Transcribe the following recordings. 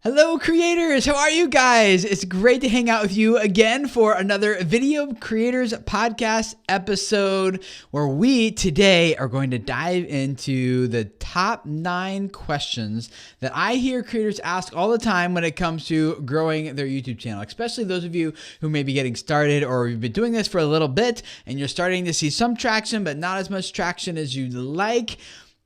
Hello creators, how are you guys? It's great to hang out with you again for another Video Creators Podcast episode where we today are going to dive into the top 9 questions that I hear creators ask all the time when it comes to growing their YouTube channel, especially those of you who may be getting started or you've been doing this for a little bit and you're starting to see some traction but not as much traction as you'd like.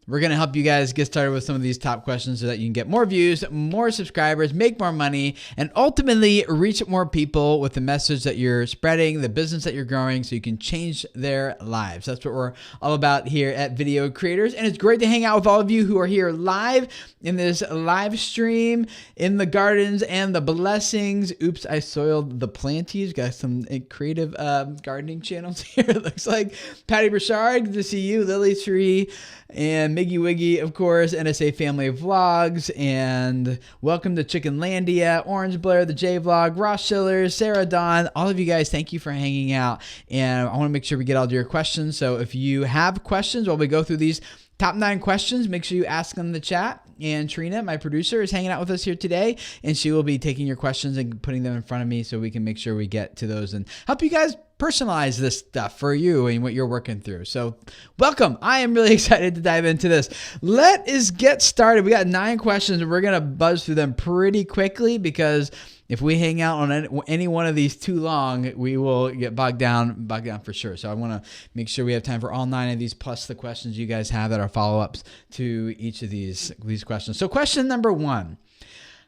We're going to help you guys get started with some of these top questions so that you can get more views, more subscribers, make more money, and ultimately reach more people with the message that you're spreading, the business that you're growing, so you can change their lives. That's what we're all about here at Video Creators. And it's great to hang out with all of you who are here live in this live stream, in the gardens and the blessings. Oops, I soiled the planties. Got some creative gardening channels here. It looks like Patty Burchard, good to see you. Lily Tree and Miggy Wiggy, of course, NSA Family Vlogs, and welcome to Chickenlandia, Orange Blair, the J Vlog, Ross Schiller, Sarah Dawn, all of you guys, thank you for hanging out, and I want to make sure we get all of your questions, so if you have questions while we go through these top 9 questions, make sure you ask them in the chat. And Trina, my producer, is hanging out with us here today, and she will be taking your questions and putting them in front of me so we can make sure we get to those and help you guys personalize this stuff for you and what you're working through. So welcome. I am really excited to dive into this. Let us get started. We got 9 questions and we're going to buzz through them pretty quickly because if we hang out on any one of these too long, we will get bogged down for sure. So I want to make sure we have time for all 9 of these plus the questions you guys have that are follow-ups to each of these questions. So question number 1,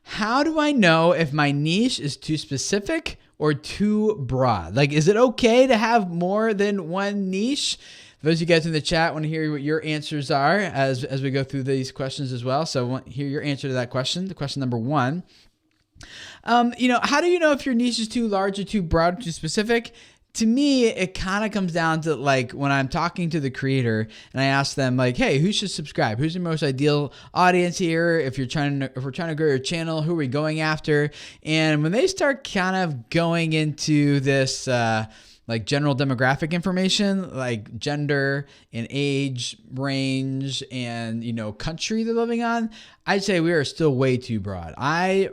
how do I know if my niche is too specific or too broad? Like, is it okay to have more than one niche? Those of you guys in the chat want to hear what your answers are as we go through these questions as well. So I want to hear your answer to that question. The question number 1. How do you know if your niche is too large or too broad or too specific? To me, it kind of comes down to like when I'm talking to the creator and I ask them like, hey, who should subscribe? Who's the most ideal audience here? If we're trying to grow your channel, who are we going after? And when they start kind of going into this, like general demographic information, like gender and age range and, country they're living on, I'd say we are still way too broad. I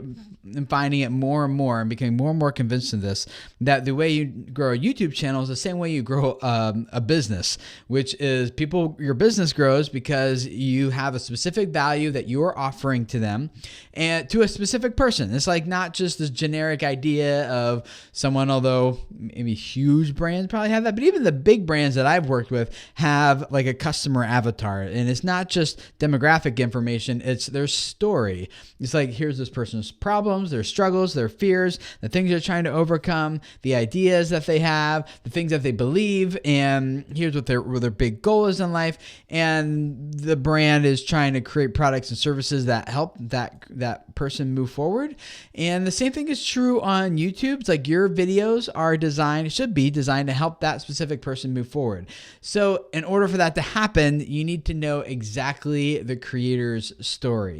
am finding it more and more and becoming more and more convinced of this, that the way you grow a YouTube channel is the same way you grow a business, which is your business grows because you have a specific value that you are offering to them and to a specific person. It's like not just this generic idea of someone, although maybe huge brands probably have that, but even the big brands that I've worked with have like a customer avatar, and it's not just demographic information, it's their story. It's like, here's this person's problems, their struggles, their fears, the things they're trying to overcome, the ideas that they have, the things that they believe, and here's what their big goal is in life. And the brand is trying to create products and services that help that person move forward. And the same thing is true on YouTube. It's like your videos should be designed to help that specific person move forward. So in order for that to happen, you need to know exactly the creator's story.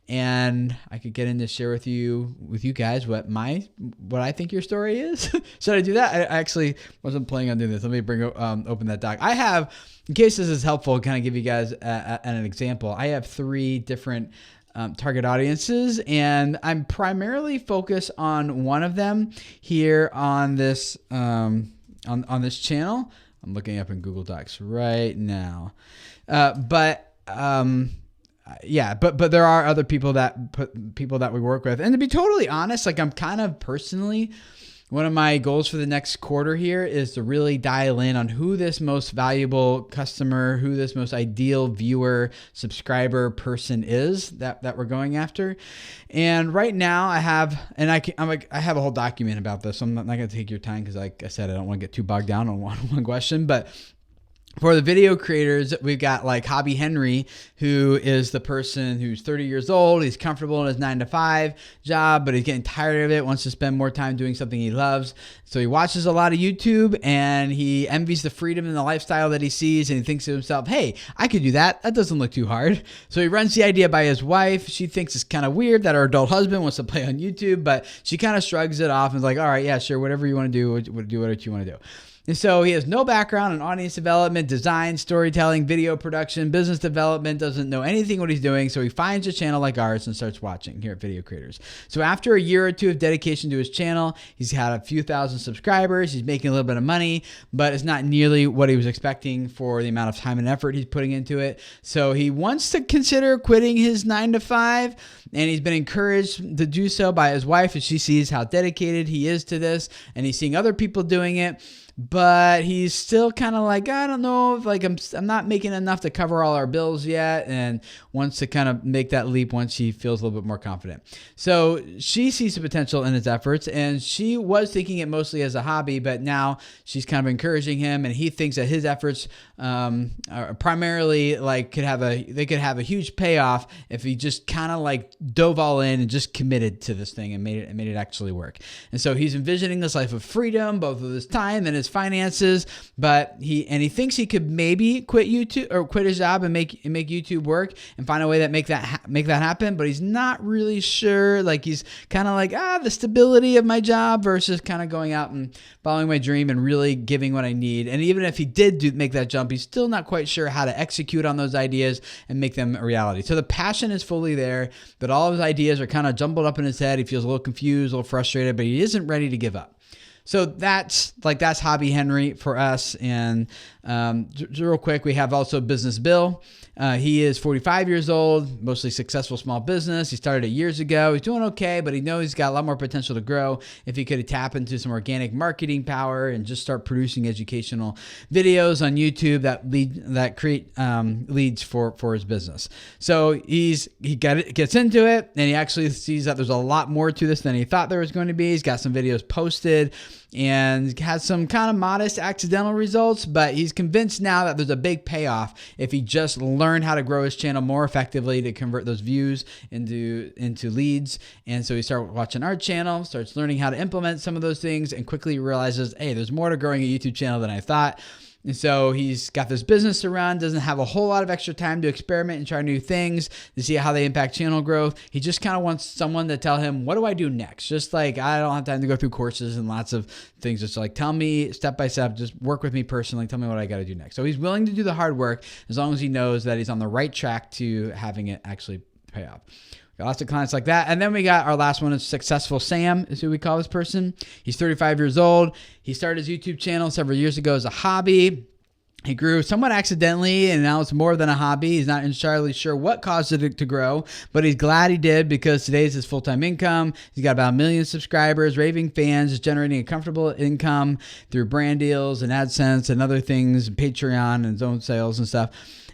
And I could get into share with you guys what I think your story is. Should I do that? I actually wasn't planning on doing this. Let me open that doc. I have, in case this is helpful, kind of give you guys an example. I have 3 different target audiences, and I'm primarily focused on one of them here on this on this channel. I'm looking up in Google Docs right now, but there are other people that we work with, and to be totally honest, like I'm kind of personally, one of my goals for the next quarter here is to really dial in on who this most valuable customer, who this most ideal viewer, subscriber person is that we're going after. And right now I have a whole document about this. So I'm not going to take your time because, like I said, I don't want to get too bogged down on one question, but for the video creators, we've got like Hobby Henry, who is the person who's 30 years old. He's comfortable in his 9-to-5 job, but he's getting tired of it, wants to spend more time doing something he loves. So he watches a lot of YouTube and he envies the freedom and the lifestyle that he sees, and he thinks to himself, hey, I could do that. That doesn't look too hard. So he runs the idea by his wife. She thinks it's kind of weird that her adult husband wants to play on YouTube, but she kind of shrugs it off and is like, all right, yeah, sure, whatever you want to do what you want to do. And so he has no background in audience development, design, storytelling, video production, business development, doesn't know anything what he's doing. So he finds a channel like ours and starts watching here at Video Creators. So after a year or two of dedication to his channel, he's had a few thousand subscribers. He's making a little bit of money, but it's not nearly what he was expecting for the amount of time and effort he's putting into it. So he wants to consider quitting his 9-to-5, and he's been encouraged to do so by his wife as she sees how dedicated he is to this, and he's seeing other people doing it. But he's still kind of like, I don't know if like I'm not making enough to cover all our bills yet, and wants to kind of make that leap once she feels a little bit more confident. So she sees the potential in his efforts, and she was thinking it mostly as a hobby, but now she's kind of encouraging him, and he thinks that his efforts are primarily like could have a huge payoff if he just kind of like dove all in and just committed to this thing and made it actually work. And so he's envisioning this life of freedom, both with his time and his finances, but he thinks he could maybe quit YouTube or quit his job and make YouTube work and find a way that make that happen, but he's not really sure. Like he's kind of like the stability of my job versus kind of going out and following my dream and really giving what I need. And even if he did make that jump, he's still not quite sure how to execute on those ideas and make them a reality. So the passion is fully there, but all of his ideas are kind of jumbled up in his head. He feels a little confused, a little frustrated, but he isn't ready to give up. So that's Hobby Henry for us. And real quick, we have also Business Bill. He is 45 years old, mostly successful small business. He started it years ago. He's doing okay, but he knows he's got a lot more potential to grow if he could tap into some organic marketing power and just start producing educational videos on YouTube that create leads for his business. So he gets into it, and he actually sees that there's a lot more to this than he thought there was going to be. He's got some videos posted and has some kind of modest accidental results, but he's convinced now that there's a big payoff if he just learned how to grow his channel more effectively to convert those views into leads. And so he started watching our channel, starts learning how to implement some of those things, and quickly realizes, hey, there's more to growing a YouTube channel than I thought. And so he's got this business to run, doesn't have a whole lot of extra time to experiment and try new things to see how they impact channel growth. He just kind of wants someone to tell him, what do I do next? Just like, I don't have time to go through courses and lots of things. Just like, tell me step by step, just work with me personally. Tell me what I got to do next. So he's willing to do the hard work as long as he knows that he's on the right track to having it actually pay off. Got lots of clients like that. And then we got our last one is Successful Sam is who we call this person. He's 35 years old. He started his YouTube channel several years ago as a hobby. He grew somewhat accidentally, and now it's more than a hobby. He's not entirely sure what caused it to grow, but he's glad he did because today is his full-time income. He's got about 1 million subscribers, raving fans, is generating a comfortable income through brand deals and AdSense and other things, Patreon and his own sales and stuff.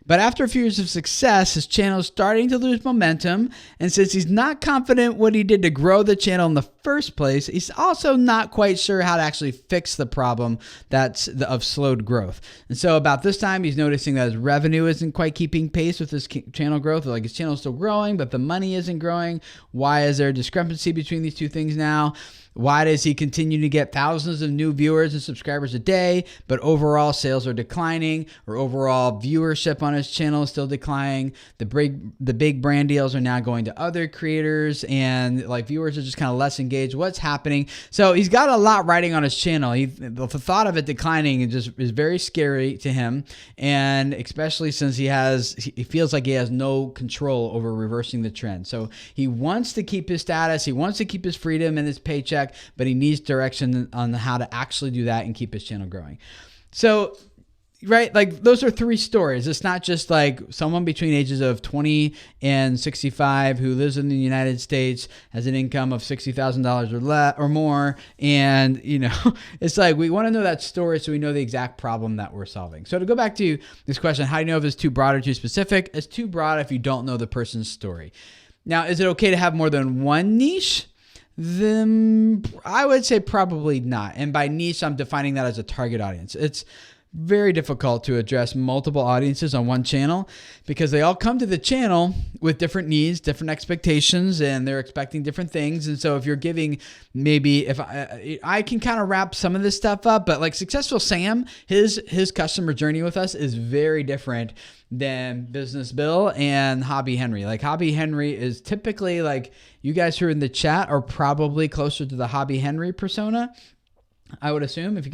But after a few years of success, his channel is starting to lose momentum. And since he's not confident what he did to grow the channel in the first place, he's also not quite sure how to actually fix the problem of slowed growth. And so about this time, he's noticing that his revenue isn't quite keeping pace with his channel growth. Like his channel is still growing, but the money isn't growing. Why is there a discrepancy between these two things now? Why does he continue to get thousands of new viewers and subscribers a day, but overall sales are declining, or overall viewership on his channel is still declining? The big brand deals are now going to other creators, and like viewers are just kind of less engaged. What's happening? So he's got a lot riding on his channel. The thought of it declining is very scary to him, and especially since he feels like he has no control over reversing the trend. So he wants to keep his status, he wants to keep his freedom and his paycheck, but he needs direction on how to actually do that and keep his channel growing. So, right, like those are three stories. It's not just like someone between ages of 20 and 65 who lives in the United States, has an income of $60,000 or more. And, it's like we want to know that story so we know the exact problem that we're solving. So to go back to this question, how do you know if it's too broad or too specific? It's too broad if you don't know the person's story. Now, is it okay to have more than one niche? Then I would say probably not. And by niche, I'm defining that as a target audience. It's very difficult to address multiple audiences on one channel because they all come to the channel with different needs, different expectations, and they're expecting different things. And so if you're giving if I can kind of wrap some of this stuff up, but like Successful Sam, his customer journey with us is very different than Business Bill and Hobby Henry. Like Hobby Henry is typically like you guys who are in the chat are probably closer to the Hobby Henry persona. I would assume if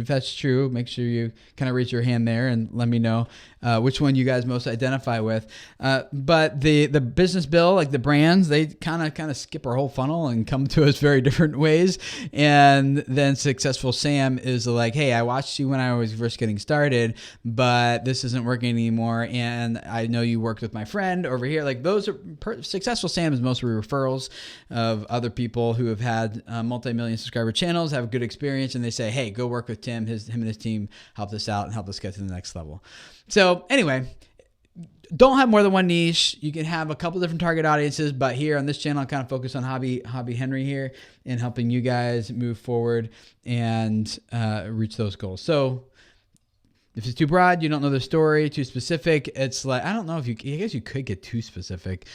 that's true, make sure you kind of raise your hand there and let me know which one you guys most identify with. But the business bill, like the brands, they kind of skip our whole funnel and come to us very different ways. And then Successful Sam is like, hey, I watched you when I was first getting started, but this isn't working anymore. And I know you worked with my friend over here. Like those are Successful Sam is mostly referrals of other people who have had multi-million subscriber channels, have a good experience, and they say, hey, go work with Tim. Him and his team helped us out and helped us get to the next level. So anyway, don't have more than one niche. You can have a couple different target audiences, but here on this channel, I kind of focus on Hobby Henry here and helping you guys move forward and reach those goals. So if it's too broad, you don't know the story, too specific, it's like, I don't know if I guess you could get too specific.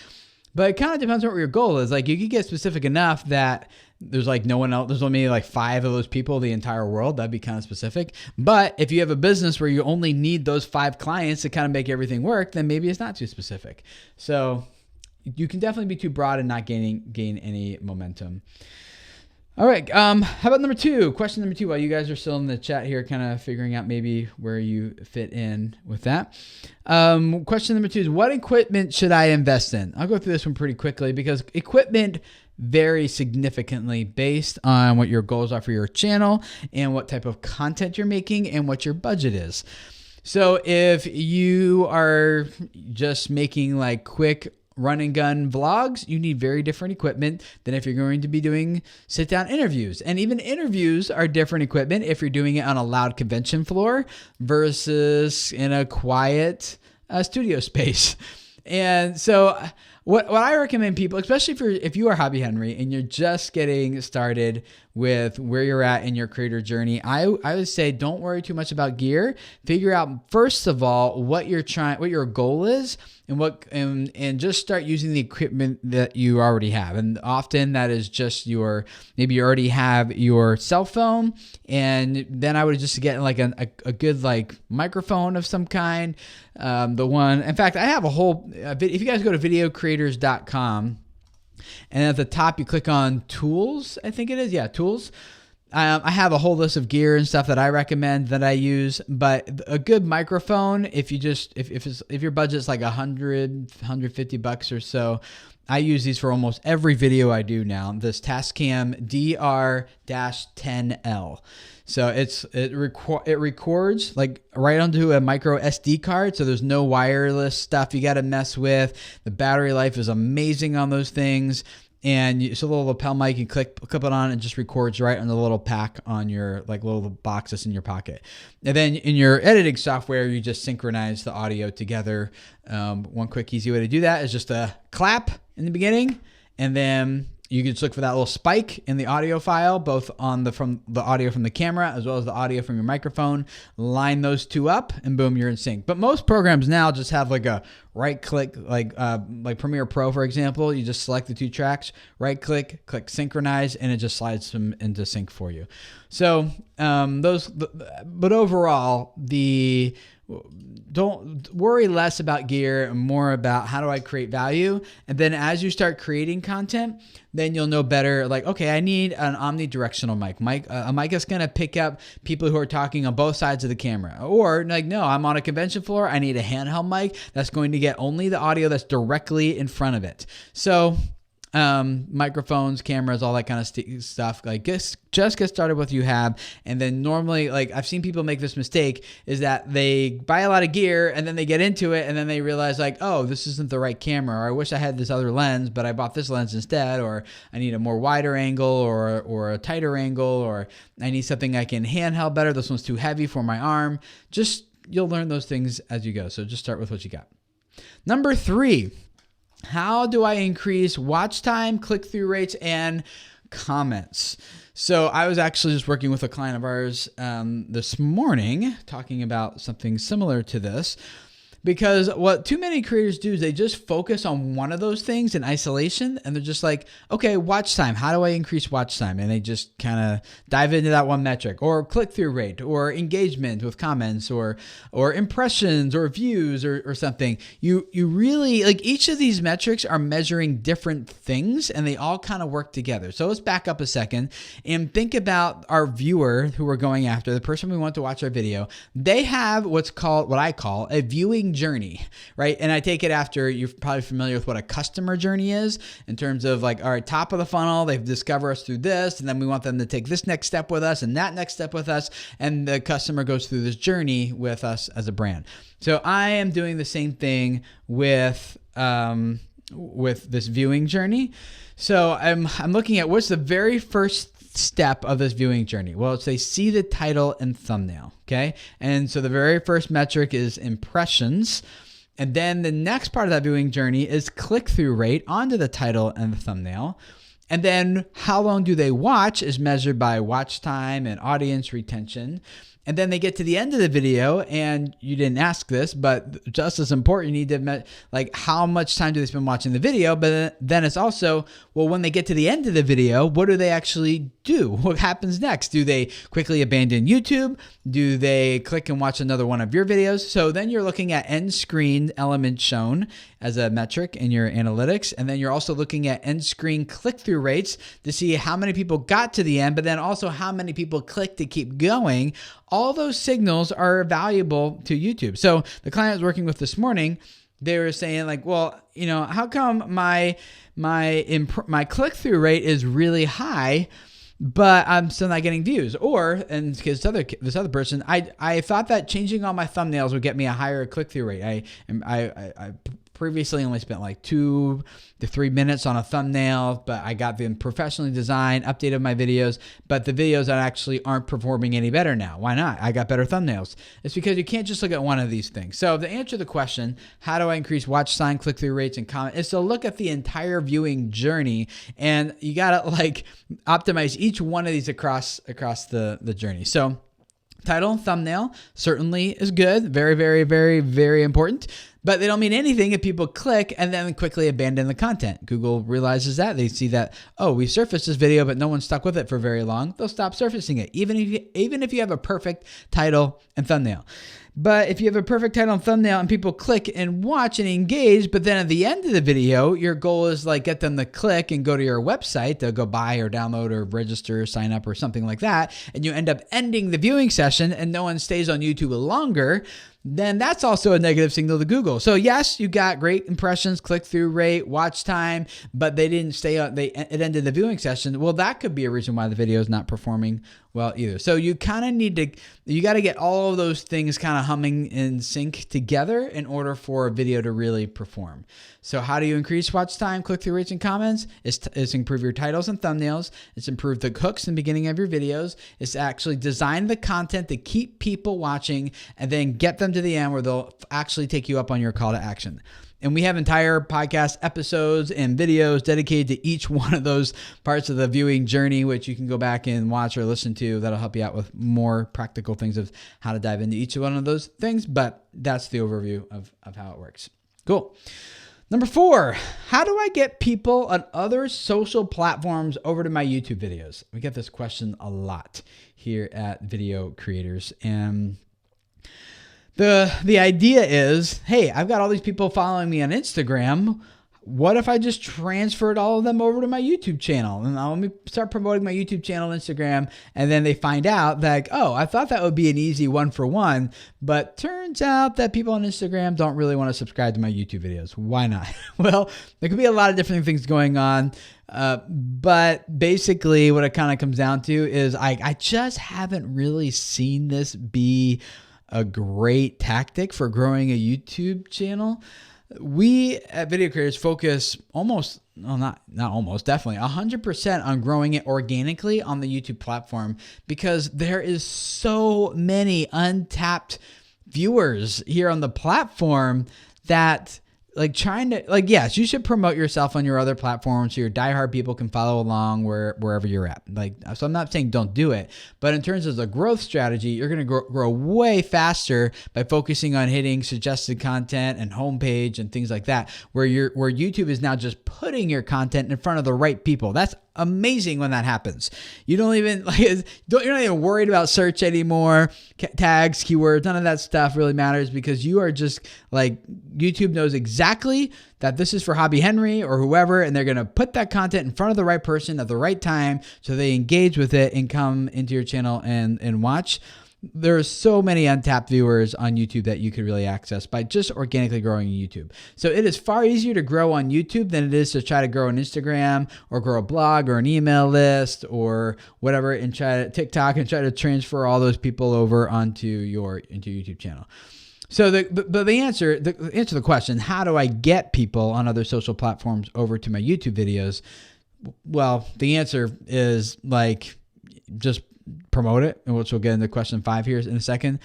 But it kind of depends on what your goal is. Like you could get specific enough that there's like no one else. There's only like 5 of those people in the entire world. That'd be kind of specific. But if you have a business where you only need those 5 clients to kind of make everything work, then maybe it's not too specific. So you can definitely be too broad and not gain any momentum. All right. How about number 2? Question number 2, while you guys are still in the chat here, kind of figuring out maybe where you fit in with that. Question number 2 is, what equipment should I invest in? I'll go through this one pretty quickly because equipment varies significantly based on what your goals are for your channel and what type of content you're making and what your budget is. So if you are just making like quick run and gun vlogs, you need very different equipment than if you're going to be doing sit down interviews. And even interviews are different equipment if you're doing it on a loud convention floor versus in a quiet studio space. And so what I recommend people, especially if you are Hobby Henry and you're just getting started with where you're at in your creator journey, I would say don't worry too much about gear. Figure out first of all what your goal is, and just start using the equipment that you already have. And often that is just maybe you already have your cell phone, and then I would just get like a good like microphone of some kind. In fact, I have a whole, if you guys go to videocreators.com, and at the top you click on tools, I think it is. Yeah, tools. I have a whole list of gear and stuff that I recommend that I use, but a good microphone, if your budget's like $150 or so, I use these for almost every video I do now. This Tascam DR-10L. So it records like right onto a micro SD card. So there's no wireless stuff you got to mess with. The battery life is amazing on those things. And it's a little lapel mic. You clip it on, and just records right on the little pack on your like little box that's in your pocket. And then in your editing software, you just synchronize the audio together. One quick, easy way to do that is just a clap in the beginning, and then you can just look for that little spike in the audio file, both from the audio from the camera as well as the audio from your microphone. Line those two up, and boom, you're in sync. But most programs now just have like a right click, like Premiere Pro, for example. You just select the 2 tracks, right click, click synchronize, and it just slides them into sync for you. So but overall, don't worry less about gear and more about how do I create value. And then as you start creating content, then you'll know better, like, okay, I need an omnidirectional mic. A mic is going to pick up people who are talking on both sides of the camera. Or like, no, I'm on a convention floor. I need a handheld mic that's going to get only the audio that's directly in front of it. So microphones, cameras, all that kind of stuff. Like just get started with what you have. And then normally, like I've seen people make this mistake, is that they buy a lot of gear and then they get into it and then they realize like, oh, this isn't the right camera, or I wish I had this other lens, but I bought this lens instead, or I need a more wider angle or a tighter angle, or I need something I can handheld better. This one's too heavy for my arm. You'll learn those things as you go. So just start with what you got. Number 3. How do I increase watch time, click-through rates, and comments? So I was actually just working with a client of ours this morning talking about something similar to this. Because what too many creators do is they just focus on one of those things in isolation, and they're just like, okay, watch time. How do I increase watch time? And they just kind of dive into that one metric, or click-through rate, or engagement with comments, or impressions, or views, or something. You really, like, each of these metrics are measuring different things, and they all kind of work together. So let's back up a second and think about our viewer who we're going after, the person we want to watch our video. They have what I call a viewing journey, right? And I take it after, you're probably familiar with what a customer journey is, in terms of like, all right, top of the funnel, they've discovered us through this, and then we want them to take this next step with us and that next step with us, and the customer goes through this journey with us as a brand. So I am doing the same thing with this viewing journey. So I'm looking at what's the very first step of this viewing journey. Well, it's they see the title and thumbnail, okay? And so the very first metric is impressions. And then the next part of that viewing journey is click-through rate onto the title and the thumbnail. And then how long do they watch is measured by watch time and audience retention. And then they get to the end of the video, and you didn't ask this, but just as important, you need to like, how much time do they spend watching the video? But then it's also, well, when they get to the end of the video, what do they actually do? What happens next? Do they quickly abandon YouTube? Do they click and watch another one of your videos? So then you're looking at end screen elements shown as a metric in your analytics. And then you're also looking at end screen click-through rates to see how many people got to the end, but then also how many people click to keep going. All those signals are valuable to YouTube. So the client I was working with this morning, they were saying like, well, you know, how come my click-through rate is really high, but I'm still not getting views? Or, and because this other person, I thought that changing all my thumbnails would get me a higher click-through rate. I previously only spent like 2 to 3 minutes on a thumbnail, but I got them professionally designed, updated my videos, but the videos that actually aren't performing any better now. Why not? I got better thumbnails. It's because you can't just look at one of these things. So to answer the question, how do I increase watch time, click-through rates, and comment, is to look at the entire viewing journey, and you gotta like optimize each one of these across the journey. So title and thumbnail certainly is good. Very, very, very, very important. But they don't mean anything if people click and then quickly abandon the content. Google realizes that. They see that, oh, we surfaced this video, but no one stuck with it for very long. They'll stop surfacing it, even if you have a perfect title and thumbnail. But if you have a perfect title and thumbnail and people click and watch and engage, but then at the end of the video, your goal is like get them to click and go to your website to go buy or download or register or sign up or something like that, and you end up ending the viewing session and no one stays on YouTube longer, then that's also a negative signal to Google. So yes, you got great impressions, click-through rate, watch time, but they didn't stay on, it ended the viewing session. Well, that could be a reason why the video is not performing well either. So you kind of you got to get all of those things kind of humming in sync together in order for a video to really perform. So how do you increase watch time, click-through rates, and comments? It's improve your titles and thumbnails. It's improve the hooks in the beginning of your videos. It's actually design the content to keep people watching and then get them to the end where they'll actually take you up on your call to action. And we have entire podcast episodes and videos dedicated to each one of those parts of the viewing journey, which you can go back and watch or listen to. That'll help you out with more practical things of how to dive into each one of those things. But that's the overview of how it works. Cool. Number 4, how do I get people on other social platforms over to my YouTube videos? We get this question a lot here at Video Creators. And the idea is, hey, I've got all these people following me on Instagram. What if I just transferred all of them over to my YouTube channel? And let me start promoting my YouTube channel and Instagram. And then they find out that, oh, I thought that would be an easy 1-for-1, but turns out that people on Instagram don't really want to subscribe to my YouTube videos. Why not? Well, there could be a lot of different things going on. But basically what it kind of comes down to is I just haven't really seen this be a great tactic for growing a YouTube channel. We at Video Creators focus definitely 100% on growing it organically on the YouTube platform, because there is so many untapped viewers here on the platform that like trying to yes, you should promote yourself on your other platforms so your diehard people can follow along wherever you're at. Like, so I'm not saying don't do it, but in terms of the growth strategy, you're going to grow way faster by focusing on hitting suggested content and homepage and things like that, where YouTube is now just putting your content in front of the right people. That's amazing when that happens. You don't even you're not even worried about search anymore, tags, keywords, none of that stuff really matters, because you are just like, YouTube knows exactly that this is for Hobby Henry or whoever, and they're going to put that content in front of the right person at the right time so they engage with it and come into your channel and watch. There's so many untapped viewers on YouTube that you could really access by just organically growing YouTube. So it is far easier to grow on YouTube than it is to try to grow an Instagram or grow a blog or an email list or whatever, and try to TikTok and try to transfer all those people over onto your YouTube channel. So the answer to the question, how do I get people on other social platforms over to my YouTube videos? Well, the answer is like, just promote it, which we'll get into question 5 here in a second,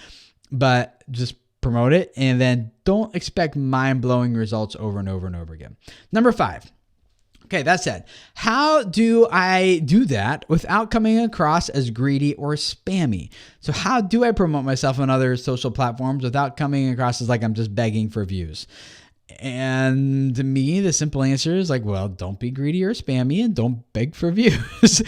but just promote it, and then don't expect mind-blowing results over and over and over again. Number 5. Okay, that said, how do I do that without coming across as greedy or spammy? So how do I promote myself on other social platforms without coming across as like I'm just begging for views? And to me, the simple answer is like, well, don't be greedy or spammy and don't beg for views.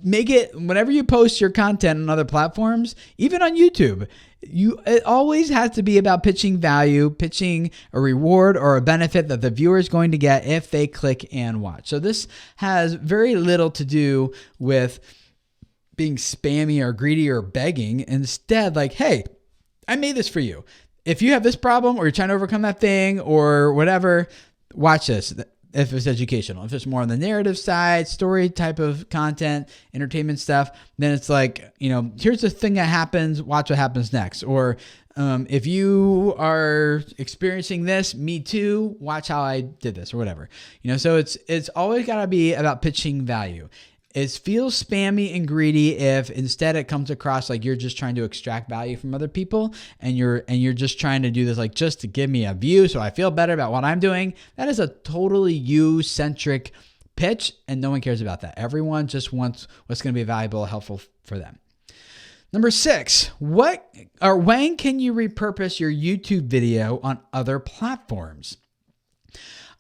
Make it, whenever you post your content on other platforms, even on YouTube, it always has to be about pitching value, pitching a reward or a benefit that the viewer is going to get if they click and watch. So this has very little to do with being spammy or greedy or begging. Instead, like, hey, I made this for you. If you have this problem or you're trying to overcome that thing or whatever, watch this. If it's educational, if it's more on the narrative side, story type of content, entertainment stuff, then it's like, here's the thing that happens, watch what happens next. Or if you are experiencing this, me too, watch how I did this or whatever. So it's always got to be about pitching value. It feels spammy and greedy if instead it comes across like you're just trying to extract value from other people, and you're just trying to do this like just to give me a view so I feel better about what I'm doing. That is a totally you-centric pitch, and no one cares about that. Everyone just wants what's going to be valuable, helpful for them. Number 6, when can you repurpose your YouTube video on other platforms?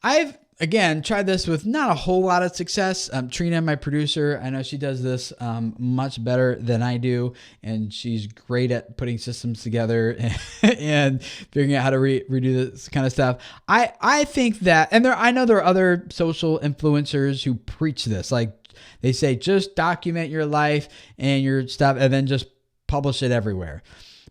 I've again, tried this with not a whole lot of success. Trina, my producer, I know she does this much better than I do, and she's great at putting systems together and figuring out how to redo this kind of stuff. I think that, and I know there are other social influencers who preach this. Like they say, just document your life and your stuff, and then just publish it everywhere.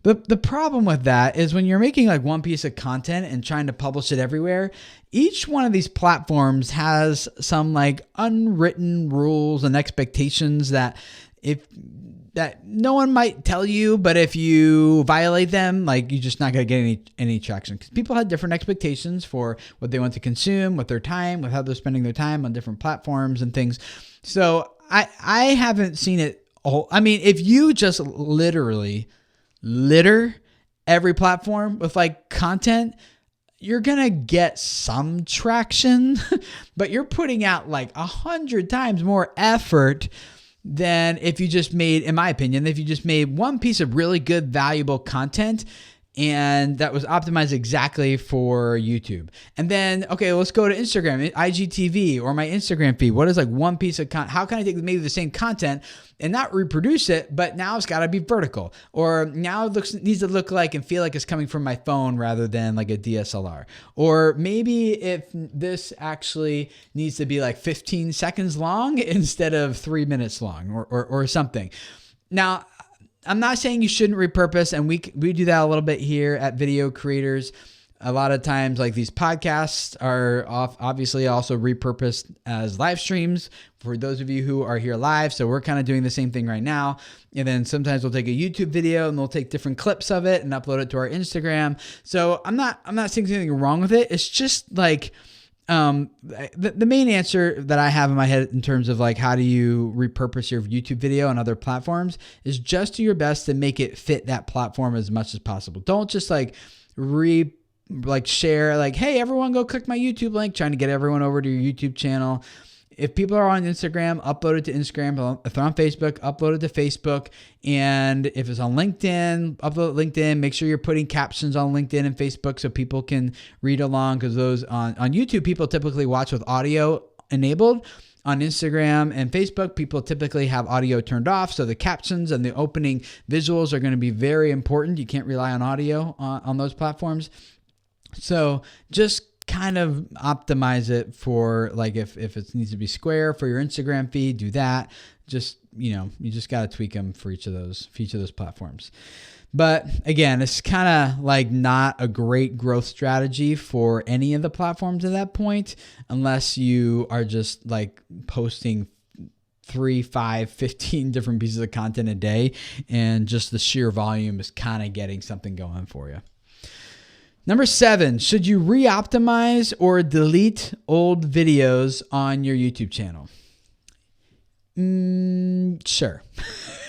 But the problem with that is when you're making like one piece of content and trying to publish it everywhere, each one of these platforms has some like unwritten rules and expectations that no one might tell you, but if you violate them, like you're just not going to get any traction, because people have different expectations for what they want to consume with their time, with how they're spending their time on different platforms and things. So I haven't seen it all. I mean, if you just literally litter every platform with like content, you're gonna get some traction, but you're putting out like 100 times more effort than if you just made, in my opinion, if you just made one piece of really good, valuable content and that was optimized exactly for YouTube. And then, okay, let's go to Instagram, IGTV, or my Instagram feed. What is like one piece of content? How can I take maybe the same content and not reproduce it, but now it's got to be vertical, or now it needs to look like and feel like it's coming from my phone rather than like a DSLR. Or maybe if this actually needs to be like 15 seconds long instead of 3 minutes long, or something. Now, I'm not saying you shouldn't repurpose, and we do that a little bit here at Video Creators. A lot of times, like these podcasts are obviously also repurposed as live streams for those of you who are here live. So we're kind of doing the same thing right now. And then sometimes we'll take a YouTube video and we'll take different clips of it and upload it to our Instagram. So I'm not saying there's anything wrong with it. It's just like the main answer that I have in my head in terms of like how do you repurpose your YouTube video on other platforms is just do your best to make it fit that platform as much as possible. Don't just like like share like, hey, everyone go click my YouTube link, trying to get everyone over to your YouTube channel. If people are on Instagram, upload it to Instagram. If they're on Facebook, upload it to Facebook. And if it's on LinkedIn, upload it to LinkedIn. Make sure you're putting captions on LinkedIn and Facebook so people can read along, because those on YouTube, people typically watch with audio enabled. On Instagram and Facebook, people typically have audio turned off. So the captions and the opening visuals are going to be very important. You can't rely on audio on those platforms. So just kind of optimize it for like if it needs to be square for your Instagram feed, do that. Just, you just got to tweak them for each of those platforms. But again, it's kind of like not a great growth strategy for any of the platforms at that point, unless you are just like posting 3, 5, 15 different pieces of content a day, and just the sheer volume is kind of getting something going for you. Number 7, should you re-optimize or delete old videos on your YouTube channel? Sure.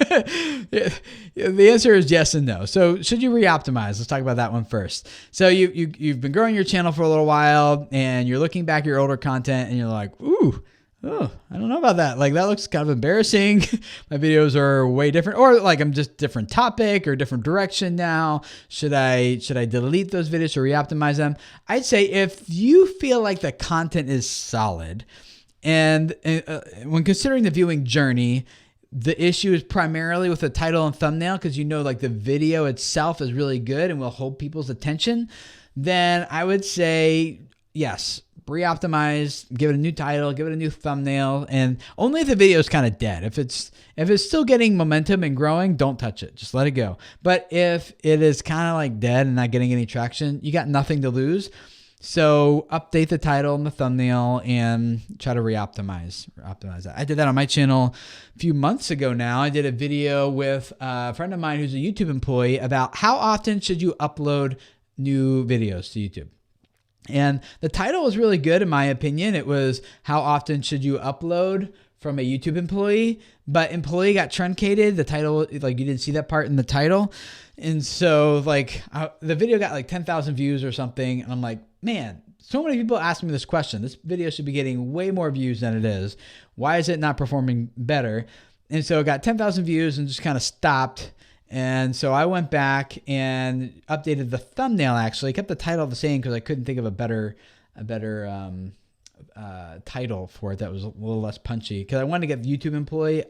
The answer is yes and no. So should you re-optimize? Let's talk about that one first. So you've been growing your channel for a little while, and you're looking back at your older content and you're like, I don't know about that. Like, that looks kind of embarrassing. My videos are way different, or like I'm just different topic or different direction now. Should I delete those videos or re-optimize them? I'd say if you feel like the content is solid, and when considering the viewing journey, the issue is primarily with the title and thumbnail, because like the video itself is really good and will hold people's attention, then I would say yes, re-optimize, give it a new title, give it a new thumbnail, and only if the video is kind of dead. If it's still getting momentum and growing, don't touch it. Just let it go. But if it is kind of like dead and not getting any traction, you got nothing to lose. So update the title and the thumbnail and try to re-optimize that. I did that on my channel a few months ago now. I did a video with a friend of mine who's a YouTube employee about how often should you upload new videos to YouTube. And the title was really good in my opinion. It was, how often should you upload, from a YouTube employee, but employee got truncated. The title, like you didn't see that part in the title. And so the video got like 10,000 views or something. And I'm like, man, so many people ask me this question. This video should be getting way more views than it is. Why is it not performing better? And so it got 10,000 views and just kind of stopped. And so I went back and updated the thumbnail, actually. Kept the title the same because I couldn't think of a better title for it that was a little less punchy, because I wanted to get the YouTube employee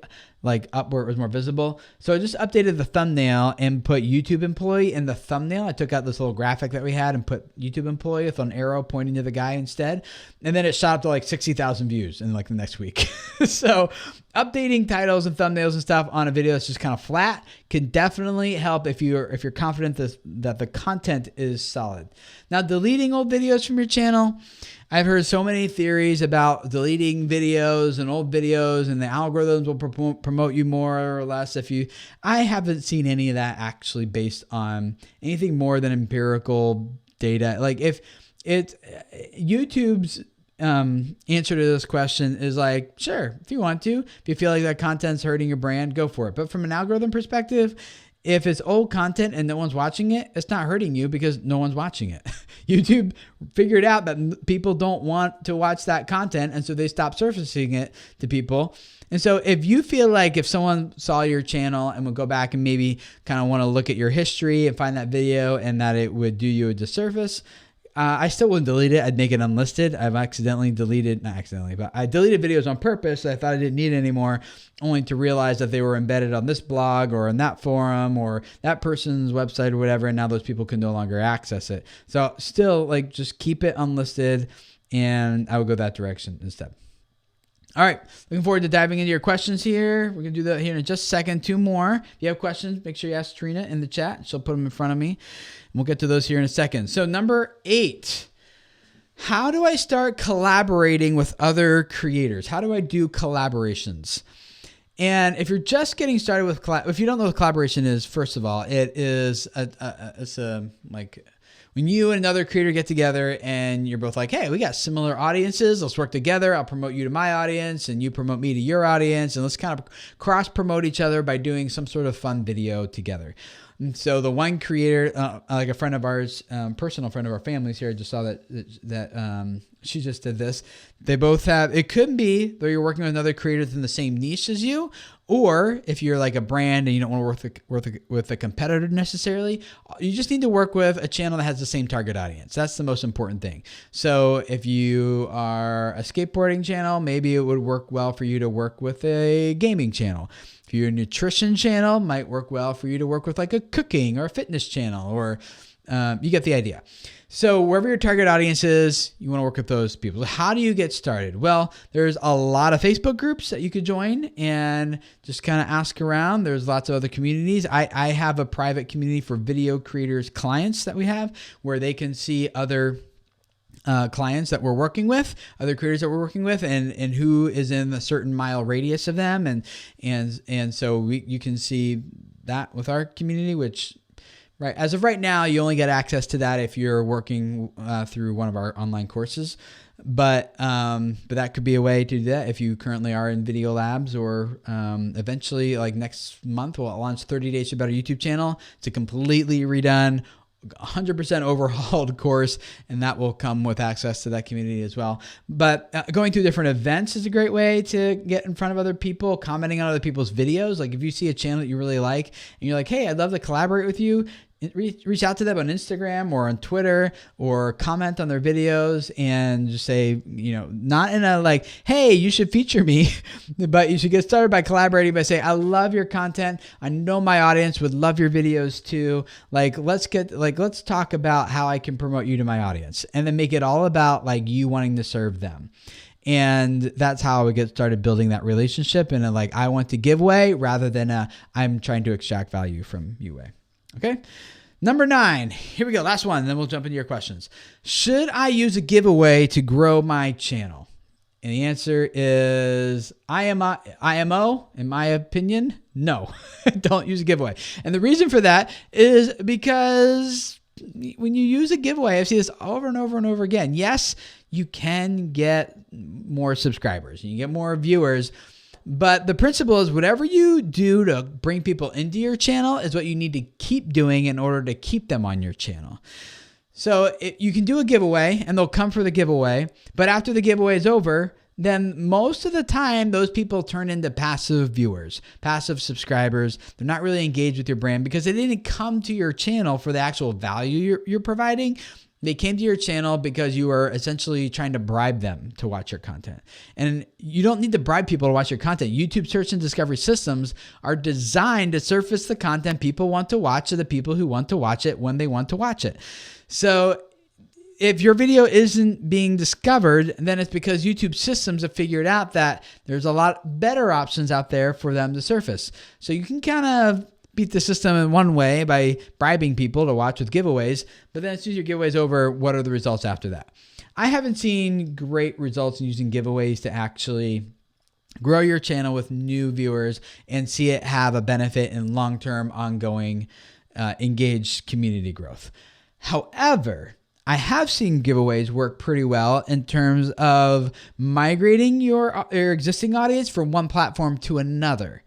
like up where it was more visible. So I just updated the thumbnail and put YouTube employee in the thumbnail. I took out this little graphic that we had and put YouTube employee with an arrow pointing to the guy instead. And then it shot up to like 60,000 views in like the next week. So updating titles and thumbnails and stuff on a video that's just kind of flat can definitely help if you're confident that the content is solid. Now, deleting old videos from your channel, I've heard so many theories about deleting videos and old videos, and the algorithms will promote you more or less. I haven't seen any of that actually based on anything more than empirical data. Like if YouTube's answer to this question is like, sure, if you want to, if you feel like that content's hurting your brand, go for it. But from an algorithm perspective, if it's old content and no one's watching it, it's not hurting you because no one's watching it. YouTube figured out that people don't want to watch that content, and so they stopped surfacing it to people. And so if you feel like if someone saw your channel and would go back and maybe kind of want to look at your history and find that video and that it would do you a disservice, I still wouldn't delete it. I'd make it unlisted. I deleted videos on purpose. I thought I didn't need it anymore, only to realize that they were embedded on this blog or on that forum or that person's website or whatever, and now those people can no longer access it. So still, like, just keep it unlisted, and I would go that direction instead. All right, looking forward to diving into your questions here. We're going to do that here in just a second. 2 more. If you have questions, make sure you ask Trina in the chat. She'll put them in front of me. And we'll get to those here in a second. So number 8, how do I start collaborating with other creators? How do I do collaborations? And if you're just getting started with if you don't know what collaboration is, first of all, it is like when you and another creator get together and you're both like, hey, we got similar audiences. Let's work together. I'll promote you to my audience and you promote me to your audience. And let's kind of cross promote each other by doing some sort of fun video together. And so the one creator, like a friend of ours, personal friend of our family's here, I just saw that she just did this. They both have, it could be though you're working with another creator in the same niche as you, or if you're like a brand and you don't want to work with a competitor necessarily, you just need to work with a channel that has the same target audience. That's the most important thing. So if you are a skateboarding channel, maybe it would work well for you to work with a gaming channel. If you're a nutrition channel, might work well for you to work with like a cooking or a fitness channel, or you get the idea. So wherever your target audience is, you want to work with those people. So how do you get started? Well, there's a lot of Facebook groups that you could join and just kind of ask around. There's lots of other communities. I have a private community for video creators clients that we have where they can see other clients that we're working with, other creators that we're working with, and who is in a certain mile radius of them. And so you can see that with our community, which right as of right now, you only get access to that if you're working through one of our online courses. But that could be a way to do that if you currently are in Video Labs, or eventually, like next month, we'll launch 30 Days to Better YouTube channel. It's a completely redone, 100% overhauled course, and that will come with access to that community as well. But going through different events is a great way to get in front of other people, commenting on other people's videos. Like if you see a channel that you really like and you're like, hey, I'd love to collaborate with you, reach out to them on Instagram or on Twitter, or comment on their videos and just say, not in a like, hey, you should feature me, but you should get started by collaborating by saying, I love your content. I know my audience would love your videos too. Let's talk about how I can promote you to my audience, and then make it all about like you wanting to serve them. And that's how we get started building that relationship in a like, I want to give way rather than I'm trying to extract value from you way. Okay. Number 9, here we go. Last one. Then we'll jump into your questions. Should I use a giveaway to grow my channel? And the answer is IMO, in my opinion, no. Don't use a giveaway. And the reason for that is because when you use a giveaway, I've seen this over and over and over again. Yes, you can get more subscribers, you can get more viewers, but the principle is whatever you do to bring people into your channel is what you need to keep doing in order to keep them on your channel. So you can do a giveaway and they'll come for the giveaway, but after the giveaway is over, then most of the time those people turn into passive viewers, passive subscribers. They're not really engaged with your brand because they didn't come to your channel for the actual value you're providing. They came to your channel because you are essentially trying to bribe them to watch your content. And you don't need to bribe people to watch your content. YouTube search and discovery systems are designed to surface the content people want to watch to the people who want to watch it when they want to watch it. So if your video isn't being discovered, then it's because YouTube systems have figured out that there's a lot better options out there for them to surface. So you can kind of beat the system in one way by bribing people to watch with giveaways, but then as soon as your giveaways over, what are the results after that? I haven't seen great results in using giveaways to actually grow your channel with new viewers and see it have a benefit in long-term, ongoing, engaged community growth. However, I have seen giveaways work pretty well in terms of migrating your existing audience from one platform to another.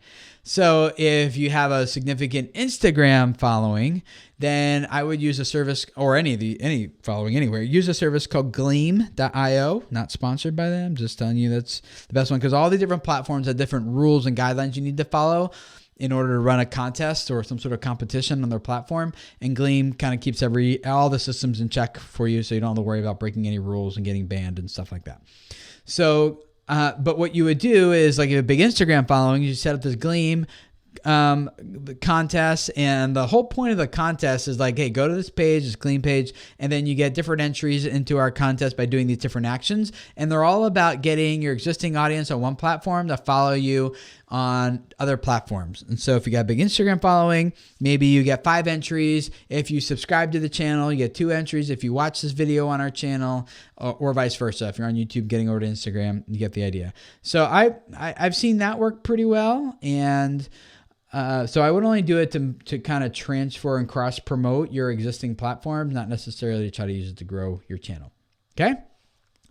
So if you have a significant Instagram following, then I would use a service, or any following anywhere, use a service called Gleam.io. Not sponsored by them, just telling you that's the best one, because all the different platforms have different rules and guidelines you need to follow in order to run a contest or some sort of competition on their platform. And Gleam kind of keeps all the systems in check for you, so you don't have to worry about breaking any rules and getting banned and stuff like that. So but what you would do is, like, if you have a big Instagram following, you set up this Gleam the contest, and the whole point of the contest is like, hey, go to this page, this Gleam page, and then you get different entries into our contest by doing these different actions, and they're all about getting your existing audience on one platform to follow you on other platforms. And so if you got a big Instagram following, maybe you get 5 entries. If you subscribe to the channel, you get 2 entries. If you watch this video on our channel, or vice versa, if you're on YouTube getting over to Instagram, you get the idea. So I've seen that work pretty well, and so I would only do it to kind of transfer and cross promote your existing platforms, not necessarily to try to use it to grow your channel. Okay.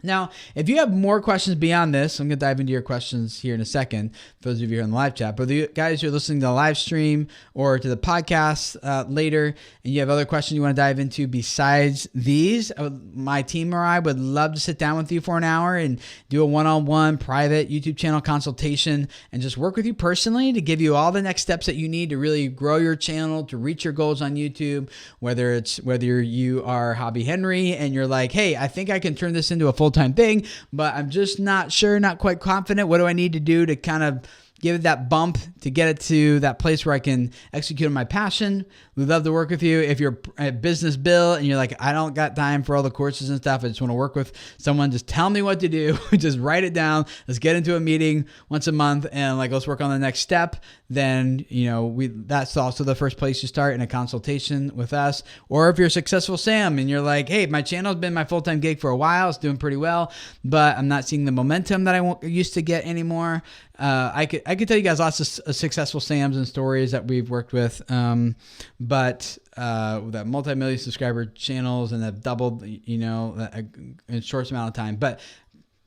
Now, if you have more questions beyond this, I'm going to dive into your questions here in a second, for those of you here in the live chat. But the guys who are listening to the live stream or to the podcast later, and you have other questions you want to dive into besides these, my team or I would love to sit down with you for an hour and do a one-on-one private YouTube channel consultation and just work with you personally to give you all the next steps that you need to really grow your channel, to reach your goals on YouTube, whether you are Hobby Henry and you're like, hey, I think I can turn this into a full-time thing, but I'm just not sure, not quite confident. What do I need to do to kind of give it that bump to get it to that place where I can execute on my passion? We'd love to work with you. If you're a business build and you're like, I don't got time for all the courses and stuff, I just want to work with someone, just tell me what to do. Just write it down. Let's get into a meeting once a month and let's work on the next step. Then, that's also the first place you start, in a consultation with us. Or if you're a successful Sam and you're like, hey, my channel's been my full-time gig for a while, it's doing pretty well, but I'm not seeing the momentum that I used to get anymore. I could tell you guys lots of successful Sams and stories that we've worked with, but that multi-million subscriber channels and have doubled, in a short amount of time. But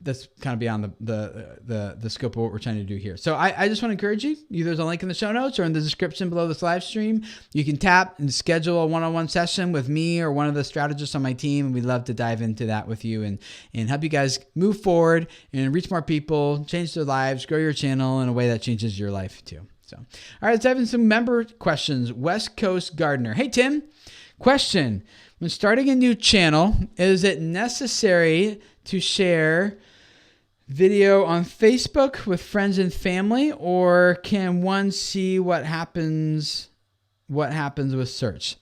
that's kind of beyond the scope of what we're trying to do here. So I just want to encourage you. There's a link in the show notes or in the description below this live stream. You can tap and schedule a one-on-one session with me or one of the strategists on my team, and we'd love to dive into that with you and help you guys move forward and reach more people, change their lives, grow your channel in a way that changes your life too. So, all right, let's dive into some member questions. West Coast Gardener. Hey, Tim. Question. When starting a new channel, is it necessary to share video on Facebook with friends and family, or can one see what happens with search?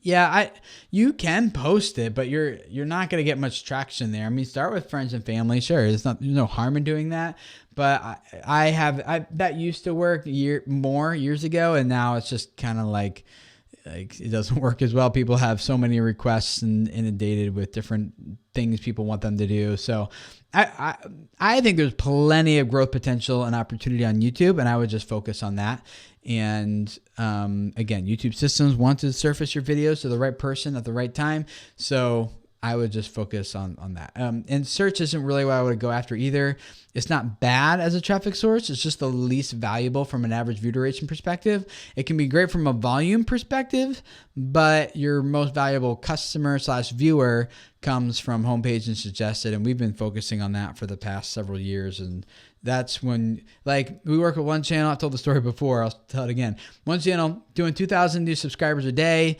Yeah, you can post it, but you're not going to get much traction there. I mean, start with friends and family. Sure, there's no harm in doing that. But that used to work years ago, and now it's just kind of like it doesn't work as well. People have so many requests and inundated with different things people want them to do. So I think there's plenty of growth potential and opportunity on YouTube, and I would just focus on that. And again, YouTube systems want to surface your videos to the right person at the right time. So I would just focus on that. And search isn't really what I would go after either. It's not bad as a traffic source. It's just the least valuable from an average view duration perspective. It can be great from a volume perspective, but your most valuable customer/viewer comes from homepage and suggested. And we've been focusing on that for the past several years. And that's when, we work with one channel. I've told the story before. I'll tell it again. One channel doing 2,000 new subscribers a day,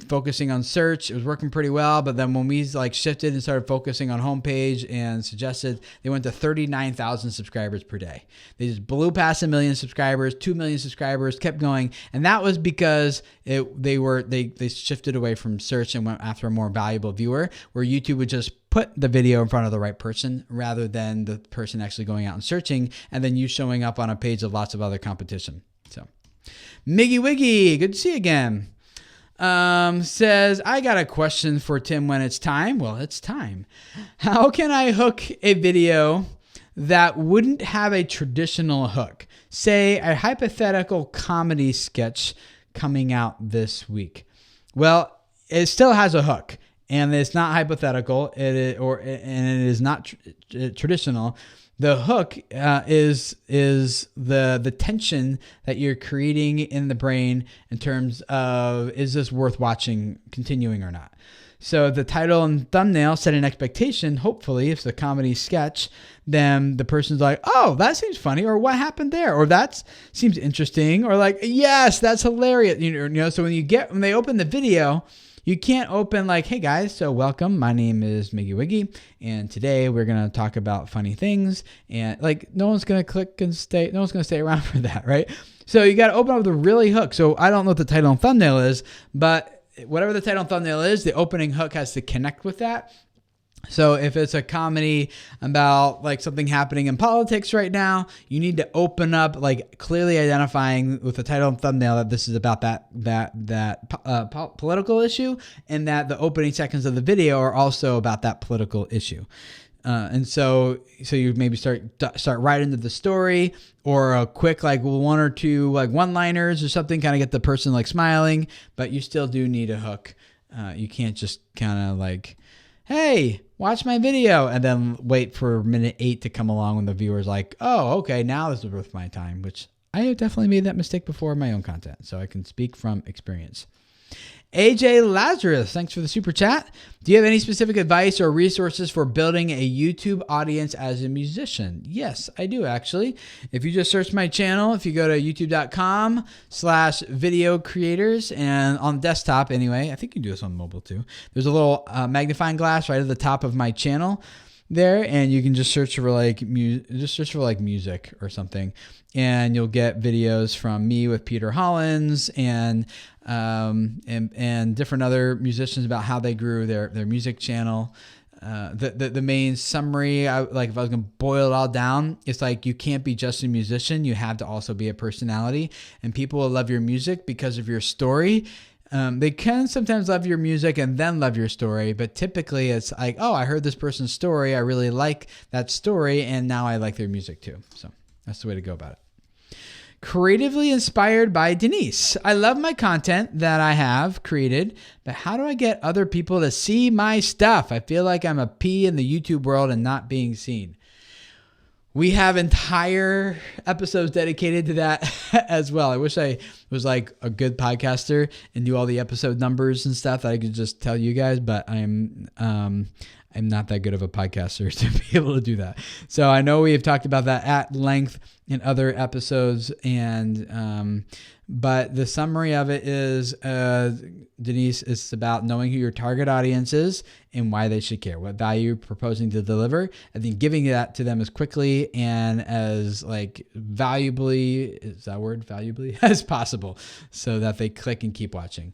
focusing on search. It was working pretty well. But then when we shifted and started focusing on homepage and suggested, they went to 39,000 subscribers per day. They just blew past 1 million subscribers, 2 million subscribers, kept going. And that was because they shifted away from search and went after a more valuable viewer, where YouTube would just put the video in front of the right person rather than the person actually going out and searching and then you showing up on a page of lots of other competition. So Miggy Wiggy, good to see you again. Says, I got a question for Tim when it's time. Well, it's time. How can I hook a video that wouldn't have a traditional hook? Say a hypothetical comedy sketch coming out this week. Well, it still has a hook. And it's not hypothetical, and it is not traditional. The hook is the tension that you're creating in the brain in terms of, is this worth watching, continuing or not? So the title and thumbnail set an expectation. Hopefully, if it's a comedy sketch, then the person's like, oh, that seems funny, or what happened there, or that seems interesting, or yes, that's hilarious. So when they open the video, you can't open hey guys, so welcome. My name is Miggy Wiggy, and today we're going to talk about funny things. And no one's going to click and stay. No one's going to stay around for that, right? So you got to open up the really hook. So I don't know what the title and thumbnail is, but whatever the title and thumbnail is, the opening hook has to connect with that. So if it's a comedy about something happening in politics right now, you need to open up clearly identifying with the title and thumbnail that this is about that political issue, and that the opening seconds of the video are also about that political issue. And so you maybe start right into the story, or a quick one or two one-liners or something, kind of get the person smiling, but you still do need a hook. You can't just kind of hey, watch my video, and then wait for minute 8 to come along when the viewer's like, oh, okay, now this is worth my time, which I have definitely made that mistake before in my own content, so I can speak from experience. AJ Lazarus, thanks for the super chat. Do you have any specific advice or resources for building a YouTube audience as a musician? Yes, I do actually. If you just search my channel, if you go to youtube.com/video creators, and on desktop anyway, I think you can do this on mobile too. There's a little magnifying glass right at the top of my channel there, and you can just search for like music or something, and you'll get videos from me with Peter Hollins and different other musicians about how they grew their music channel. The main summary, like if I was gonna boil it all down, it's like you can't be just a musician. You have to also be a personality, and people will love your music because of your story. They can sometimes love your music and then love your story, but typically it's like, oh, I heard this person's story. I really like that story, and now I like their music too. So that's the way to go about it. Creatively inspired by Denise. I love my content that I have created, but how do I get other people to see my stuff? I feel like I'm a P in the YouTube world and not being seen. We have entire episodes dedicated to that as well. I wish I was like a good podcaster and knew all the episode numbers and stuff that I could just tell you guys, but I'm not that good of a podcaster to be able to do that. So I know we have talked about that at length in other episodes, and but the summary of it is, Denise, it's about knowing who your target audience is and why they should care, what value you're proposing to deliver, and then giving that to them as quickly and as like valuably as possible, so that they click and keep watching.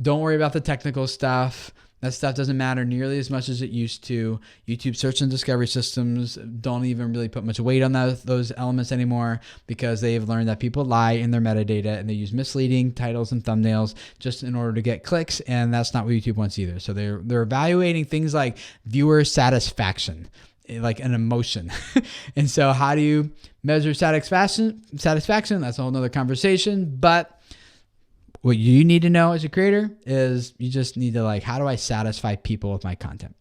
Don't worry about the technical stuff. That stuff doesn't matter nearly as much as it used to. YouTube search and discovery systems don't even really put much weight on those elements anymore, because they've learned that people lie in their metadata and they use misleading titles and thumbnails just in order to get clicks, and that's not what YouTube wants either. So they're evaluating things like viewer satisfaction, like an emotion. And so how do you measure satisfaction? That's a whole nother conversation, but what you need to know as a creator is you just need to like, how do I satisfy people with my content?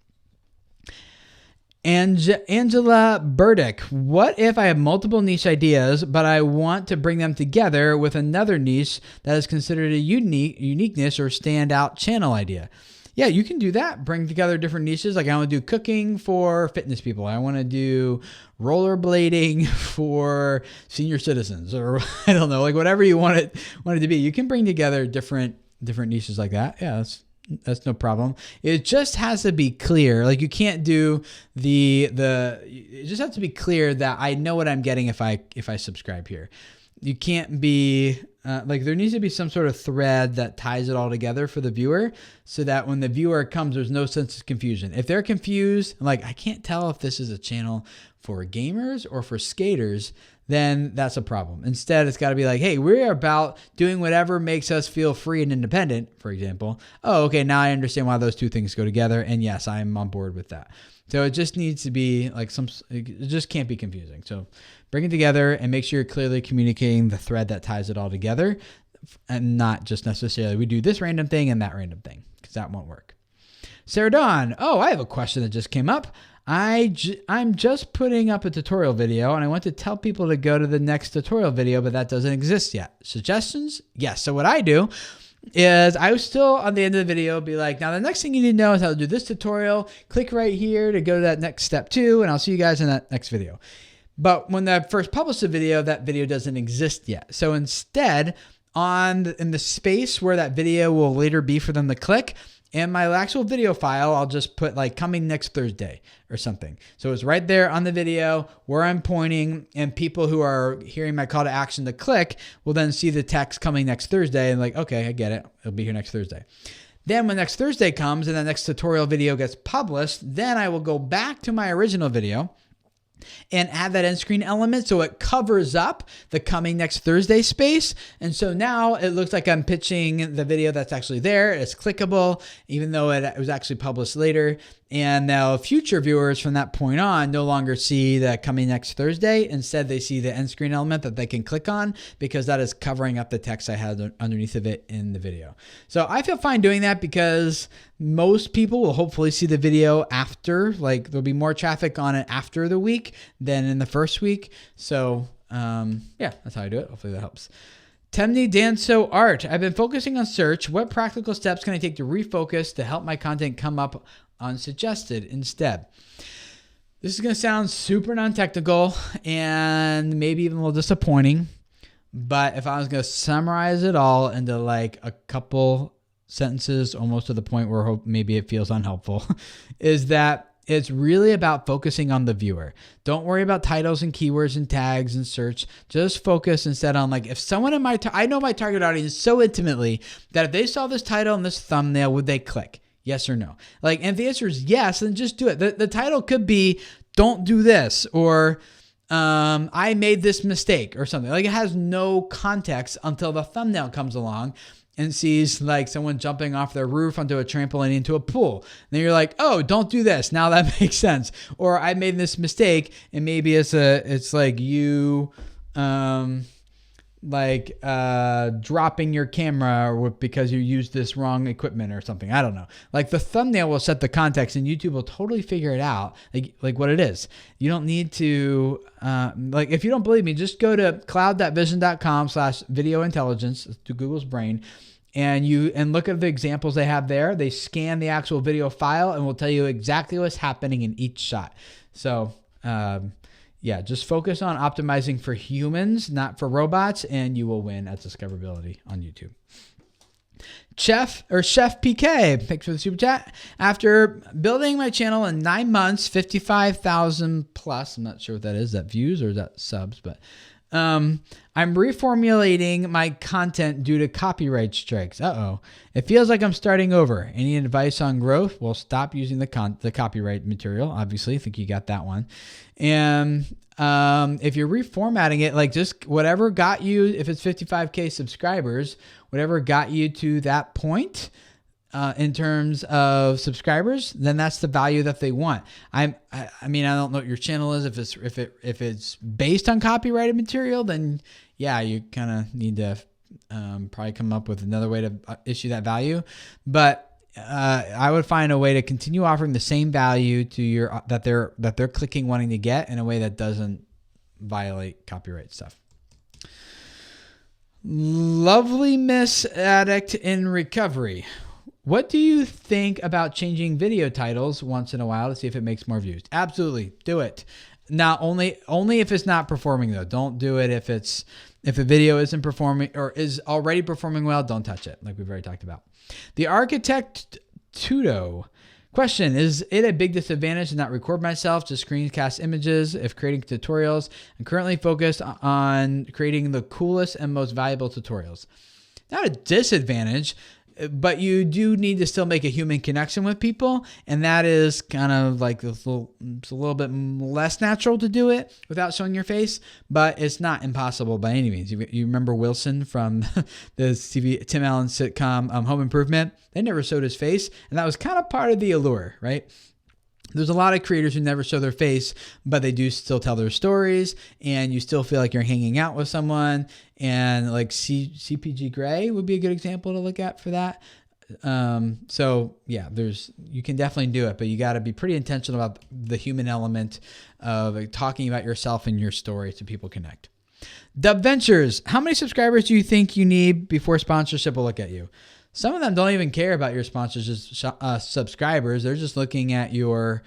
Angela Burdick, what if I have multiple niche ideas, but I want to bring them together with another niche that is considered a uniqueness or standout channel idea? Yeah, you can do that. Bring together different niches. Like I want to do cooking for fitness people. I want to do rollerblading for senior citizens, or I don't know, like whatever you want it to be. You can bring together different niches like that. Yeah, that's no problem. It just has to be clear. Like you can't do it just has to be clear that I know what I'm getting if I subscribe here. You can't be like, there needs to be some sort of thread that ties it all together for the viewer, so that when the viewer comes, there's no sense of confusion. If they're confused, like I can't tell if this is a channel for gamers or for skaters, then that's a problem. Instead, it's got to be like, hey, we're about doing whatever makes us feel free and independent, for example. Oh, okay, now I understand why those two things go together, and yes, I'm on board with that. So it just needs to be like it just can't be confusing. So bring it together and make sure you're clearly communicating the thread that ties it all together, and not just necessarily we do this random thing and that random thing, because that won't work. Sarah Dawn, oh, I have a question that just came up. I'm just putting up a tutorial video, and I want to tell people to go to the next tutorial video, but that doesn't exist yet. Suggestions? Yes. So what I do is I was still on the end of the video be like, now the next thing you need to know is how to do this tutorial. Click right here to go to that next step 2, and I'll see you guys in that next video. But when I first published the video, that video doesn't exist yet. So instead, in the space where that video will later be for them to click, in my actual video file, I'll just put like coming next Thursday or something. So it's right there on the video where I'm pointing, and people who are hearing my call to action to click will then see the text coming next Thursday and like, okay, I get it. It'll be here next Thursday. Then when next Thursday comes and the next tutorial video gets published, then I will go back to my original video and add that end screen element so it covers up the coming next Thursday space. And so now it looks like I'm pitching the video that's actually there. It's clickable, even though it was actually published later. And now future viewers from that point on no longer see the coming next Thursday. Instead, they see the end screen element that they can click on because that is covering up the text I had underneath of it in the video. So I feel fine doing that because most people will hopefully see the video after, like there'll be more traffic on it after the week than in the first week. So yeah, that's how I do it. Hopefully that helps. Temni Danso Art. I've been focusing on search. What practical steps can I take to refocus to help my content come up unsuggested instead? This is going to sound super non-technical and maybe even a little disappointing, but if I was going to summarize it all into like a couple sentences, almost to the point where maybe it feels unhelpful, is that it's really about focusing on the viewer. Don't worry about titles and keywords and tags and search. Just focus instead on like, if someone in I know my target audience so intimately that if they saw this title and this thumbnail, would they click? Yes or no? Like, and if the answer is yes, then just do it. The title could be, don't do this, or I made this mistake or something. Like, it has no context until the thumbnail comes along and sees like someone jumping off their roof onto a trampoline into a pool. And then you're like, oh, don't do this. Now that makes sense. Or I made this mistake, and maybe it's like you dropping your camera because you used this wrong equipment or something. I don't know. Like, the thumbnail will set the context, and YouTube will totally figure it out, like what it is. You don't need to, like, if you don't believe me, just go to cloud.vision.com/video intelligence to Google's brain, and look at the examples they have there. They scan the actual video file and will tell you exactly what's happening in each shot. So, yeah, just focus on optimizing for humans, not for robots, and you will win at discoverability on YouTube. Chef PK, thanks for the super chat. After building my channel in 9 months, 55,000 plus, I'm not sure what that is that views or is that subs, but I'm reformulating my content due to copyright strikes. It feels like I'm starting over. Any advice on growth? Well, stop using the copyright material. Obviously, I think you got that one. And if you're reformatting it, like just whatever got you, if it's 55K subscribers, whatever got you to that point, in terms of subscribers, then that's the value that they want. I mean, I don't know what your channel is. If it's based on copyrighted material, then yeah, you kind of need to probably come up with another way to issue that value. But I would find a way to continue offering the same value to that they're clicking, wanting to get, in a way that doesn't violate copyright stuff. Lovely Miss Addict in Recovery. What do you think about changing video titles once in a while to see if it makes more views? Absolutely, do it. Now, only if it's not performing though. Don't do it if a video isn't performing or is already performing well. Don't touch it, like we've already talked about. The Architect Tudo. Question, is it a big disadvantage to not record myself to screencast images if creating tutorials? I'm currently focused on creating the coolest and most valuable tutorials. Not a disadvantage, but you do need to still make a human connection with people, and that is kind of like it's a little bit less natural to do it without showing your face, but it's not impossible by any means. You remember Wilson from the Tim Allen sitcom Home Improvement? They never showed his face, and that was kind of part of the allure, right? There's a lot of creators who never show their face, but they do still tell their stories, and you still feel like you're hanging out with someone. And like CPG Grey would be a good example to look at for that. So yeah, you can definitely do it, but you got to be pretty intentional about the human element of talking about yourself and your story so people connect. Dub Ventures, how many subscribers do you think you need before sponsorship will look at you? Some of them don't even care about your subscribers. They're just looking at your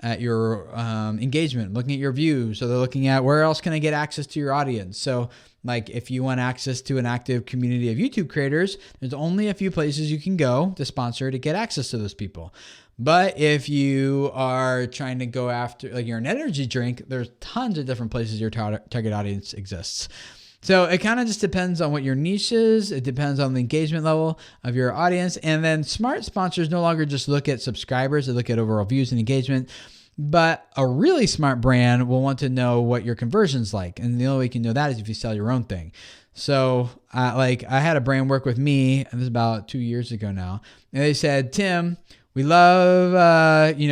engagement, looking at your views. So they're looking at where else can I get access to your audience. So like if you want access to an active community of YouTube creators, there's only a few places you can go to sponsor to get access to those people. But if you are trying to go after, like you're an energy drink, there's tons of different places your target audience exists. So it kind of just depends on what your niche is. It depends on the engagement level of your audience. And then smart sponsors no longer just look at subscribers. They look at overall views and engagement. But a really smart brand will want to know what your conversion's like. And the only way you can know that is if you sell your own thing. So I had a brand work with me, and this is about 2 years ago now. And they said, Tim, We love, we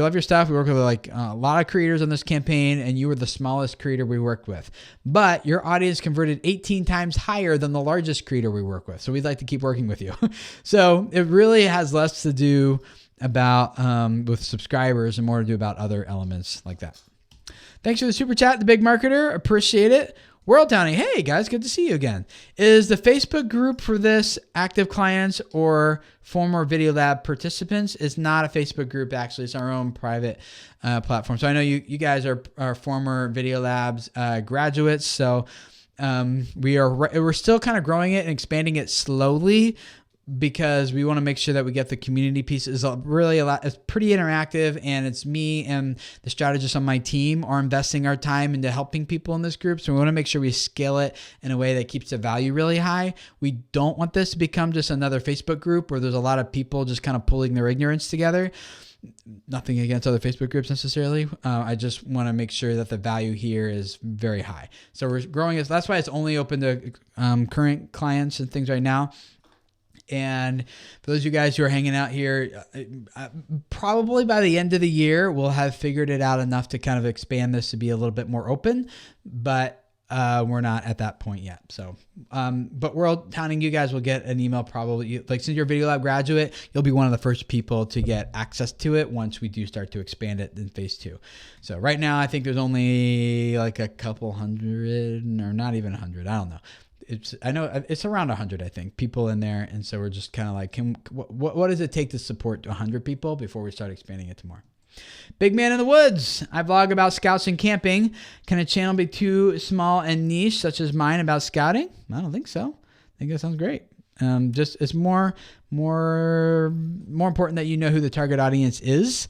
love your stuff. We work with like a lot of creators on this campaign, and you were the smallest creator we worked with. But your audience converted 18 times higher than the largest creator we work with. So we'd like to keep working with you. So it really has less to do about with subscribers and more to do about other elements like that. Thanks for the super chat, the big marketer. Appreciate it. World Townie, hey guys, good to see you again. Is the Facebook group for this active clients or former Video Lab participants? It's not a Facebook group, actually. It's our own private platform. So I know you guys are former Video Labs graduates. So we're still kind of growing it and expanding it slowly, because we want to make sure that we get the community piece. Is really a lot. It's pretty interactive, and it's me and the strategists on my team are investing our time into helping people in this group. So we want to make sure we scale it in a way that keeps the value really high. We don't want this to become just another Facebook group where there's a lot of people just kind of pulling their ignorance together. Nothing against other Facebook groups necessarily. I just want to make sure that the value here is very high. So we're growing it. That's why it's only open to current clients and things right now. And for those of you guys who are hanging out here, probably by the end of the year, we'll have figured it out enough to kind of expand this to be a little bit more open, but we're not at that point yet. So, but World Townie, you guys will get an email probably, like since you're a Video Lab graduate, you'll be one of the first people to get access to it once we do start to expand it in phase 2. So right now, I think there's only like a couple hundred, or not even 100. I don't know. I know it's around 100, I think, people in there. And so we're just kind of like, what does it take to support 100 people before we start expanding it to more? Big Man in the Woods. I vlog about scouts and camping. Can a channel be too small and niche, such as mine, about scouting? I don't think so. I think that sounds great. Just it's more important that you know who the target audience is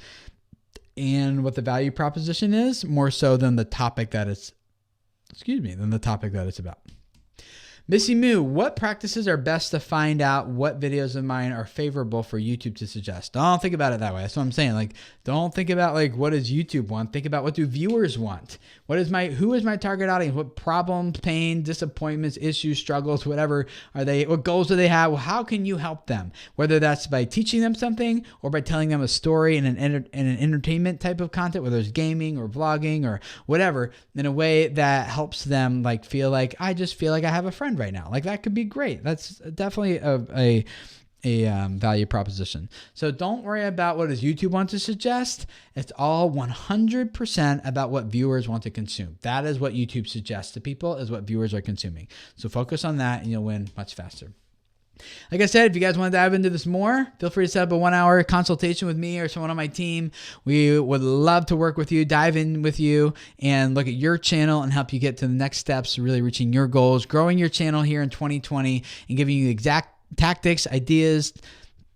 and what the value proposition is, more so than the topic that it's about. Missy Moo, what practices are best to find out what videos of mine are favorable for YouTube to suggest? Don't think about it that way. That's what I'm saying. Like, don't think about like, what does YouTube want? Think about what do viewers want? Who is my target audience? What problems, pain, disappointments, issues, struggles, whatever are they? What goals do they have? Well, how can you help them? Whether that's by teaching them something or by telling them a story in an entertainment type of content, whether it's gaming or vlogging or whatever, in a way that helps them like feel like I just feel like I have a friend right now. Like that could be great. That's definitely a value proposition. So don't worry about what does YouTube want to suggest. It's all 100% about what viewers want to consume. That is what YouTube suggests to people, is what viewers are consuming. So focus on that and you'll win much faster. Like I said, if you guys want to dive into this more, feel free to set up a 1-hour consultation with me or someone on my team. We would love to work with you, dive in with you, and look at your channel and help you get to the next steps, really reaching your goals, growing your channel here in 2020, and giving you exact tactics, ideas,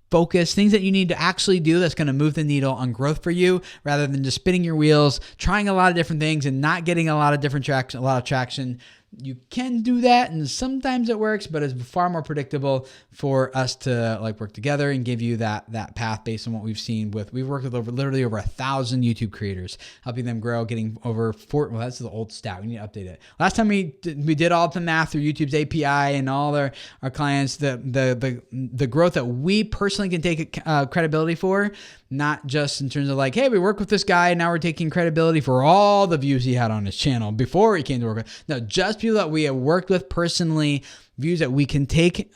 focus, things that you need to actually do that's going to move the needle on growth for you, rather than just spinning your wheels, trying a lot of different things and not getting a lot of traction. You can do that, and sometimes it works, but it's far more predictable for us to like work together and give you that path based on what we've seen we've worked with literally over 1,000 YouTube creators, helping them grow, getting over well, that's the old stat. We need to update it. Last time we did all the math through YouTube's API and all our clients, the growth that we personally can take credibility for, not just in terms of like, hey, we worked with this guy, and now we're taking credibility for all the views he had on his channel before he came to work with. No, just people that we have worked with personally, views that we can take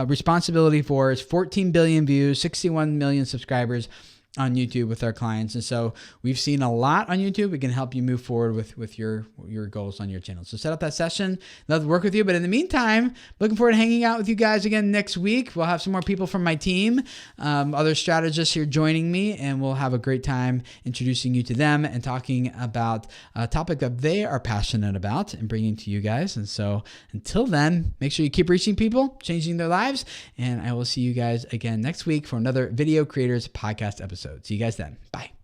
responsibility for. Is 14 billion views, 61 million subscribers on YouTube with our clients. And so we've seen a lot on YouTube. We can help you move forward with your goals on your channel. So set up that session. Love to work with you. But in the meantime, looking forward to hanging out with you guys again next week. We'll have some more people from my team, other strategists here joining me, and we'll have a great time introducing you to them and talking about a topic that they are passionate about and bringing to you guys. And so until then, make sure you keep reaching people, changing their lives, and I will see you guys again next week for another Video Creators Podcast episode. See you guys then. Bye.